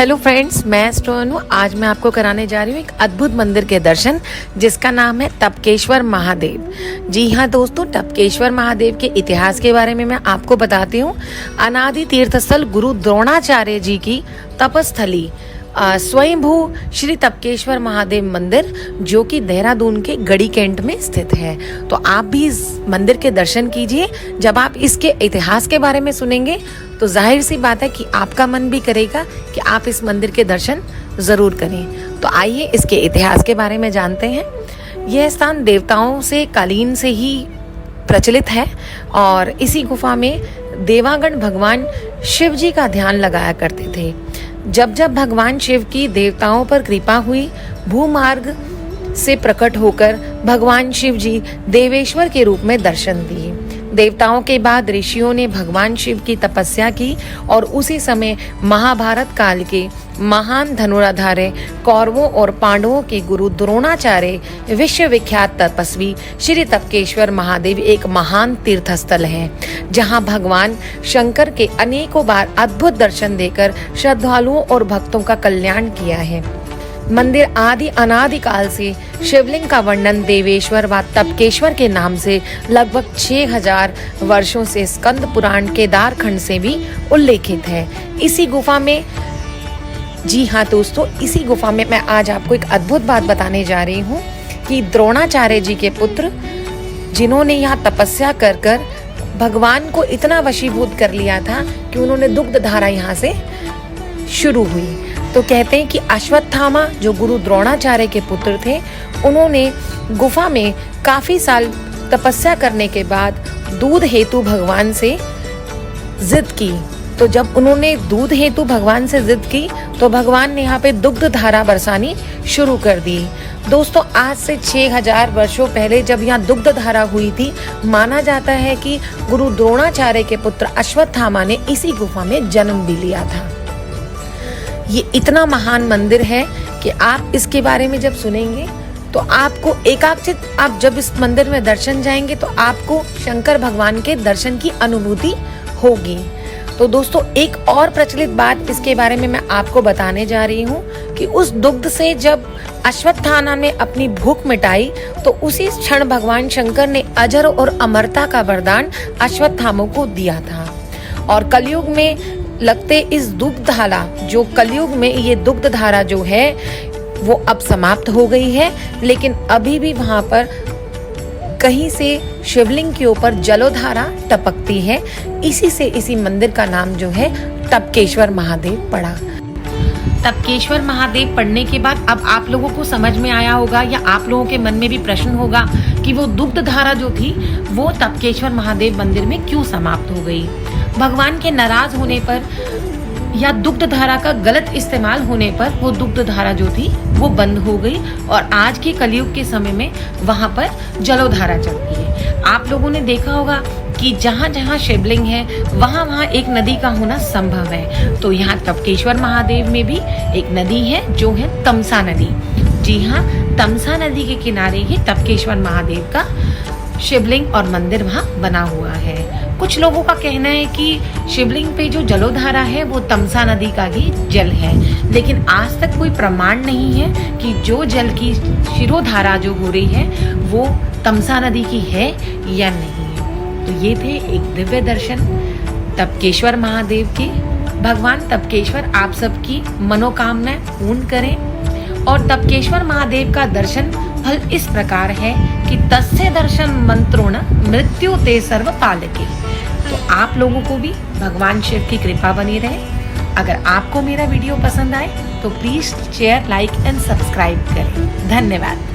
Hello friends, मैं stone हूँ। आज मैं आपको कराने जा रही हूँ एक अद्भुत मंदिर के दर्शन, जिसका नाम है टपकेश्वर महादेव। जी हाँ दोस्तों, टपकेश्वर महादेव के इतिहास के बारे में मैं आपको बताती हूँ। अनादि तीर्थस्थल गुरु द्रोणाचार्य जी की तपस्थली स्वयंभू श्री टपकेश्वर महादेव मंदिर, जो कि देहरादून के गढ़ी कैंट में स्थित है। तो आप भी इस मंदिर के दर्शन कीजिए। जब आप इसके इतिहास के बारे में सुनेंगे तो जाहिर सी बात है कि आपका मन भी करेगा कि आप इस मंदिर के दर्शन जरूर करें। तो आइए इसके इतिहास के बारे में जानते हैं। यह स्थान देवताओं से कालीन से ही प्रचलित है और इसी गुफा में देवागण भगवान शिव जी का ध्यान लगाया करते थे। जब जब भगवान शिव की देवताओं पर कृपा हुई, भूमार्ग से प्रकट होकर भगवान शिव जी देवेश्वर के रूप में दर्शन दिए। देवताओं के बाद ऋषियों ने भगवान शिव की तपस्या की और उसी समय महाभारत काल के महान धनुराधार्य कौरवों और पांडवों के गुरु द्रोणाचार्य विश्वविख्यात तपस्वी श्री टपकेश्वर महादेव एक महान तीर्थस्थल है, जहां भगवान शंकर के अनेकों बार अद्भुत दर्शन देकर श्रद्धालुओं और भक्तों का कल्याण किया है। मंदिर आदि अनादि काल से शिवलिंग का वर्णन देवेश्वर व टपकेश्वर के नाम से लगभग 6000 वर्षों से स्कंद पुराण केदार खंड से भी उल्लेखित है। इसी गुफा में जी हाँ दोस्तों, इसी गुफा में मैं आज आपको एक अद्भुत बात बताने जा रही हूँ कि द्रोणाचार्य जी के पुत्र, जिन्होंने यहाँ तपस्या कर कर भगवान को इतना वशीभूत कर लिया था कि उन्होंने दुग्ध धारा यहाँ से शुरू हुई। तो कहते हैं कि अश्वत्थामा, जो गुरु द्रोणाचार्य के पुत्र थे, उन्होंने गुफा में काफी साल तपस्या करने के बाद दूध हेतु भगवान से जिद की। तो जब उन्होंने दूध हेतु भगवान से जिद की तो भगवान ने यहाँ पे दुग्ध धारा बरसानी शुरू कर दी। दोस्तों, आज से 6000 वर्षों पहले जब यहाँ दुग्ध धारा हुई थी, माना जाता है कि गुरु द्रोणाचार्य के पुत्र अश्वत्थामा ने इसी गुफा में जन्म भी लिया था। ये इतना महान मंदिर है कि आप इसके बारे में जब सुनेंगे तो आपको एकाग्रचित, आप जब इस मंदिर में दर्शन जाएंगे तो आपको शंकर भगवान के दर्शन की अनुभूति होगी। तो दोस्तों, एक और प्रचलित बात इसके बारे में मैं आपको बताने जा रही हूँ कि उस दुग्ध से जब अश्वत्थामा ने अपनी भूख मिटाई तो उसी क्षण भगवान शंकर ने अजर और अमरता का वरदान अश्वत्थामा को दिया था। और कलयुग में लगते इस दुग्ध धारा, जो कलयुग में ये दुग्ध धारा जो है वो अब समाप्त हो गई है, लेकिन अभी भी वहां पर कहीं से शिवलिंग के ऊपर जलोधारा टपकती है। इसी से इसी मंदिर का नाम जो है टपकेश्वर महादेव पड़ा। टपकेश्वर महादेव पढ़ने के बाद अब आप लोगों को समझ में आया होगा, या आप लोगों के मन में भी प्रश्न होगा कि वो दुग्ध धारा जो थी वो टपकेश्वर महादेव मंदिर में क्यों समाप्त हो गई। भगवान के नाराज होने पर या दुग्ध धारा का गलत इस्तेमाल होने पर वो दुग्ध धारा जो थी वो बंद हो गई और आज के कलयुग के समय में वहां पर जलोधारा चलती है। आप लोगों ने देखा होगा कि जहाँ जहाँ शिवलिंग है वहाँ वहाँ एक नदी का होना संभव है। तो यहाँ टपकेश्वर महादेव में भी एक नदी है, जो है तमसा नदी। जी हाँ, तमसा नदी के किनारे ही टपकेश्वर महादेव का शिवलिंग और मंदिर वहाँ बना हुआ है। कुछ लोगों का कहना है कि शिवलिंग पे जो जलोधारा है वो तमसा नदी का ही जल है, लेकिन आज तक कोई प्रमाण नहीं है कि जो जल की शिरोधारा जो हो रही है वो तमसा नदी की है या नहीं है। तो ये थे एक दिव्य दर्शन टपकेश्वर महादेव के। भगवान टपकेश्वर आप सबकी मनोकामनाएं पूर्ण करें। और टपकेश्वर महादेव का दर्शन फल इस प्रकार है कि तस्य दर्शन मंत्रोण मृत्यु ते सर्व पालके। तो आप लोगों को भी भगवान शिव की कृपा बनी रहे। अगर आपको मेरा वीडियो पसंद आए तो please share, like and subscribe करें। धन्यवाद।